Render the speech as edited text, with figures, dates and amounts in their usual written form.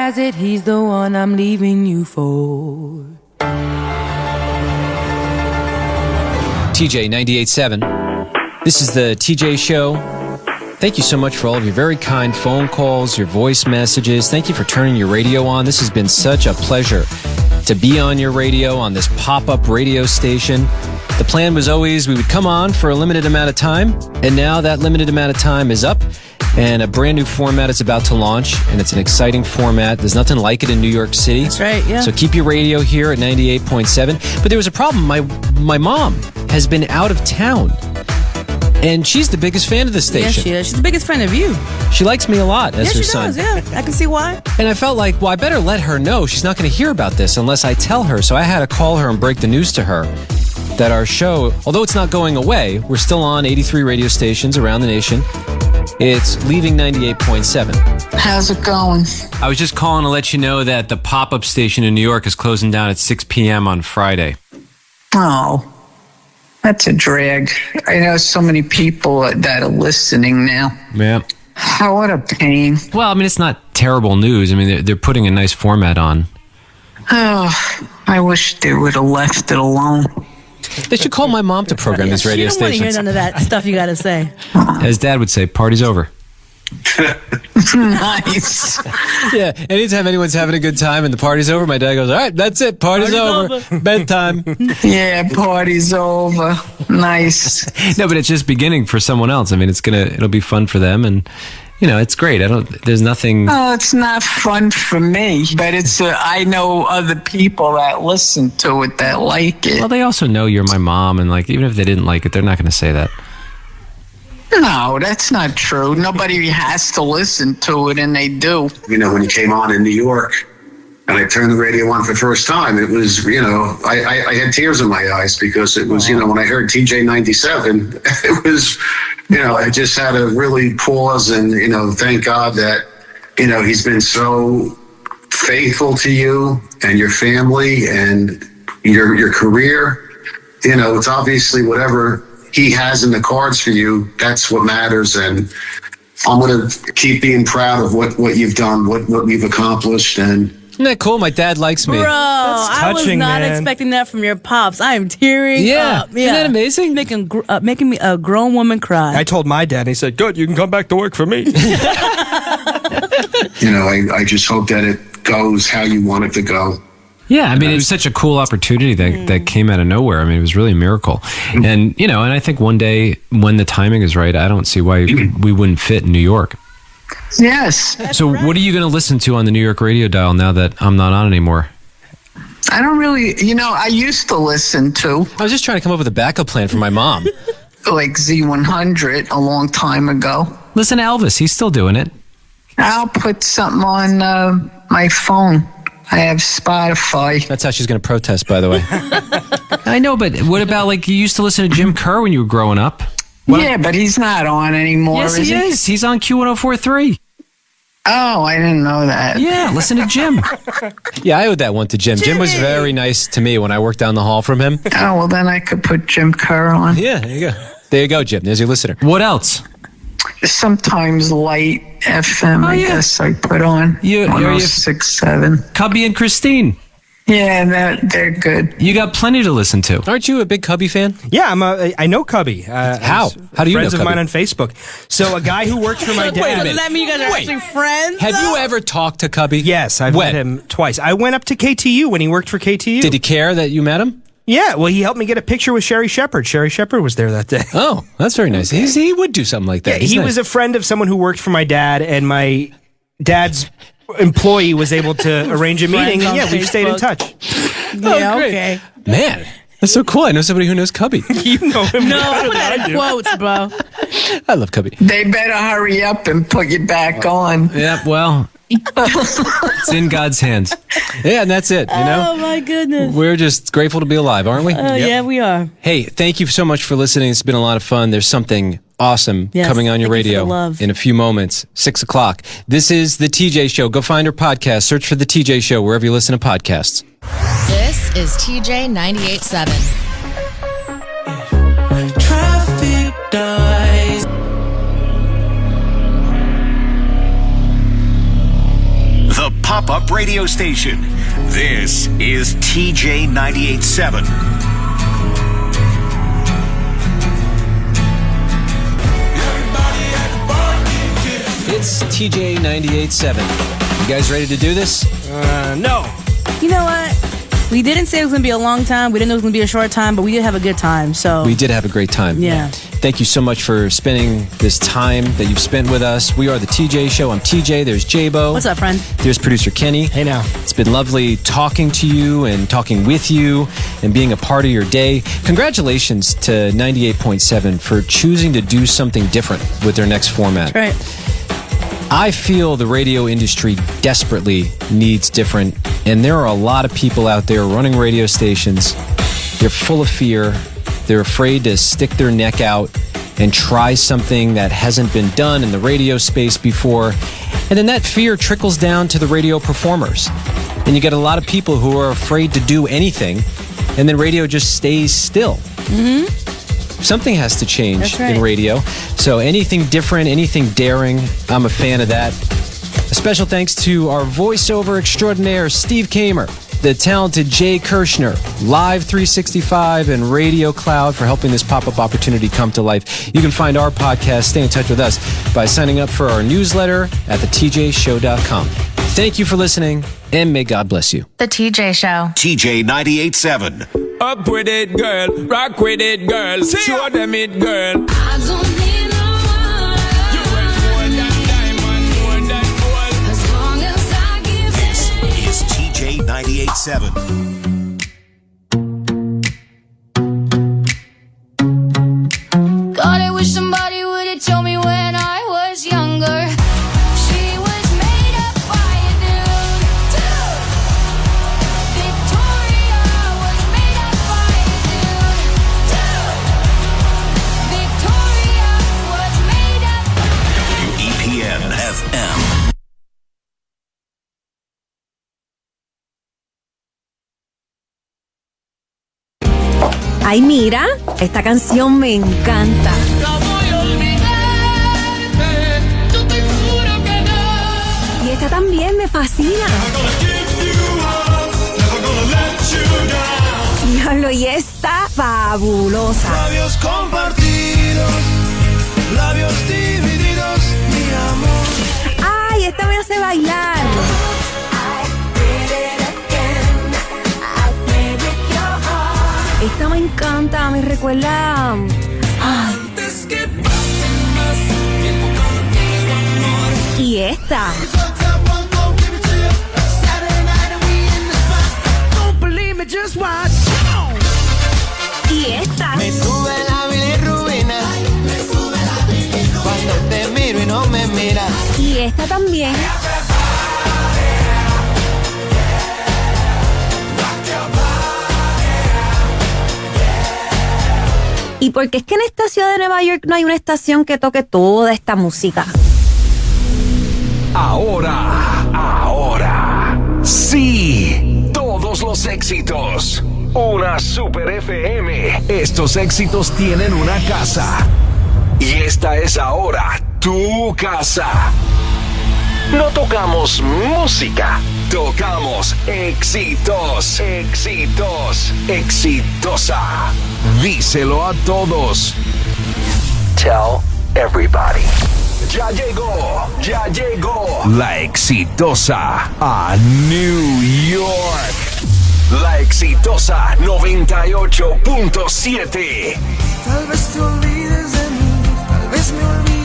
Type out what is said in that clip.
has it, he's the one I'm leaving you for. TJ 98.7. This is the TJ Show. Thank you so much for all of your very kind phone calls, your voice messages. Thank you for turning your radio on. This has been such a pleasure to be on your radio, on this pop-up radio station. The plan was always we would come on for a limited amount of time, and now that limited amount of time is up, and a brand new format is about to launch, and it's an exciting format. There's nothing like it in New York City. That's right, yeah. So keep your radio here at 98.7. But there was a problem. My mom has been out of town, and she's the biggest fan of the station. Yes, she is. She's the biggest fan of you. She likes me a lot as her son. Yes, she does, yeah. I can see why. And I felt like, well, I better let her know. She's not going to hear about this unless I tell her. So I had to call her and break the news to her that our show, although it's not going away, we're still on 83 radio stations around the nation. It's leaving 98.7. How's it going? I was just calling to let you know that the pop-up station in New York is closing down at 6 p.m. on Friday. Oh, that's a drag. I know so many people that are listening now. Yeah. Oh, what a pain. Well, I mean, it's not terrible news. I mean, they're putting a nice format on. Oh, I wish they would have left it alone. They should call my mom to program these radio stations. You don't want to hear none of that stuff you got to say. As Dad would say, party's over. Nice. Yeah, anytime anyone's having a good time and the party's over, my dad goes, all right, that's it, party's over. Bedtime. Yeah, party's over. Nice. No, but it's just beginning for someone else. I mean, it'll be fun for them, and it's great. There's nothing. Oh, it's not fun for me, but I know other people that listen to it that like it. Well, they also know you're my mom, and even if they didn't like it, they're not going to say that. No, that's not true. Nobody has to listen to it, and they do. When you came on in New York, and I turned the radio on for the first time, it was, I had tears in my eyes because it was, when I heard TJ 97, it was, I just had to really pause and, thank God that, he's been so faithful to you and your family and your career. It's obviously whatever he has in the cards for you, that's what matters. And I'm going to keep being proud of what you've done, what we've accomplished. And isn't that cool? My dad likes me. Bro, I was not expecting that from your pops. I am tearing up. Yeah. Isn't that amazing? Making me a grown woman cry. I told my dad, and he said, good, you can come back to work for me. I just hope that it goes how you want it to go. Yeah, I mean, it was such a cool opportunity that came out of nowhere. I mean, it was really a miracle. And, and I think one day when the timing is right, I don't see why we wouldn't fit in New York. Yes. So what are you going to listen to on the New York radio dial now that I'm not on anymore? I don't really, I used to listen to. I was just trying to come up with a backup plan for my mom. Like Z100 a long time ago. Listen to Elvis. He's still doing it. I'll put something on my phone. I have Spotify. That's how she's going to protest, by the way. I know, but what about you used to listen to Jim Kerr when you were growing up? Yeah, but he's not on anymore, yes, he is. He's on Q1043. Oh, I didn't know that. Yeah, listen to Jim. Yeah, I owed that one to Jim. Jimmy. Jim was very nice to me when I worked down the hall from him. Oh, well, then I could put Jim Kerr on. Yeah, there you go. There you go, Jim. There's your listener. What else? Sometimes light FM, I guess I put on. 106.7. Cubby and Christine. Yeah, they're good. You got plenty to listen to. Aren't you a big Cubby fan? Yeah, I know Cubby. How? How do you know Friends Cubby? of mine on Facebook. So a guy who works for my dad. Wait a minute. Does that mean you guys are actually friends? Have you ever talked to Cubby? Yes, I've met him twice. I went up to KTU when he worked for KTU. Did he care that you met him? Yeah, well, he helped me get a picture with Sherry Shepherd. Sherry Shepherd was there that day. Oh, that's very nice. He would do something like that. Yeah, he was a friend of someone who worked for my dad, and my dad's employee was able to arrange a meeting, and we've stayed in touch. Yeah, okay. Man, that's so cool. I know somebody who knows Cubby. You know him. No, I put that in quotes, bro. I love Cubby. They better hurry up and put you back on. Yeah, well, it's in God's hands. Yeah, and that's it, Oh, my goodness. We're just grateful to be alive, aren't we? Yeah, we are. Hey, thank you so much for listening. It's been a lot of fun. There's something awesome coming on your radio in a few moments, 6 o'clock. This is The TJ Show. Go find our podcast. Search for The TJ Show wherever you listen to podcasts. This is TJ 98.7. Traffic dies. The pop-up radio station. This is TJ 98.7. It's TJ 98.7. You guys ready to do this? No. You know what? We didn't say it was going to be a long time. We didn't know it was going to be a short time, but we did have a good time. So We did have a great time. Yeah. Thank you so much for spending this time that you've spent with us. We are the TJ Show. I'm TJ. There's J-Bo. What's up, friend? There's producer Kenny. Hey now. It's been lovely talking to you and talking with you and being a part of your day. Congratulations to 98.7 for choosing to do something different with their next format. Right. I feel the radio industry desperately needs different, and there are a lot of people out there running radio stations. They're full of fear. They're afraid to stick their neck out and try something that hasn't been done in the radio space before. And then that fear trickles down to the radio performers. And you get a lot of people who are afraid to do anything, and then radio just stays still. Mm-hmm. Something has to change in radio. So anything different, anything daring, I'm a fan of that. A special thanks to our voiceover extraordinaire, Steve Kamer, the talented Jay Kirshner, Live 365 and Radio Cloud for helping this pop-up opportunity come to life. You can find our podcast, stay in touch with us, by signing up for our newsletter at thetjshow.com. Thank you for listening, and may God bless you. The TJ Show. TJ 98.7. Up with it, girl. Rock with it, girl. Show them it, girl. I don't need no one. You ain't more than diamond, more than gold. As long as I give This it. is TJ 98.7. God, I wish somebody would have told me when I was younger. She was made up by a dude. Victoria was made up by a dude. Victoria was made up. WEPN-FM. Ay, mira, esta canción me encanta. No voy a olvidarte. Yo te juro que no. Y esta también me fascina. Never gonna give you up. Never gonna let you down. Diablo, y esta fabulosa. Labios compartidos. Labios divididos. Mi amor. Ay, esta me hace bailar. Esta me encanta, me recuerda. Ay. Antes que pase más tiempo contigo, amor. Y esta. Don't believe me, just watch. Y esta. Me sube la bilirrubina. Me sube la bilirrubina. Cuando te miro y no me miras. Y esta también. ¿Y por qué es que en esta ciudad de Nueva York no hay una estación que toque toda esta música? Ahora, sí, todos los éxitos. Una Super FM. Estos éxitos tienen una casa. Y esta es ahora tu casa. No tocamos música, tocamos éxitos. Exitosa. Díselo a todos. Tell everybody. Ya llegó la Exitosa a New York. La Exitosa 98.7. Tal vez te olvides de mí, tal vez me olvides.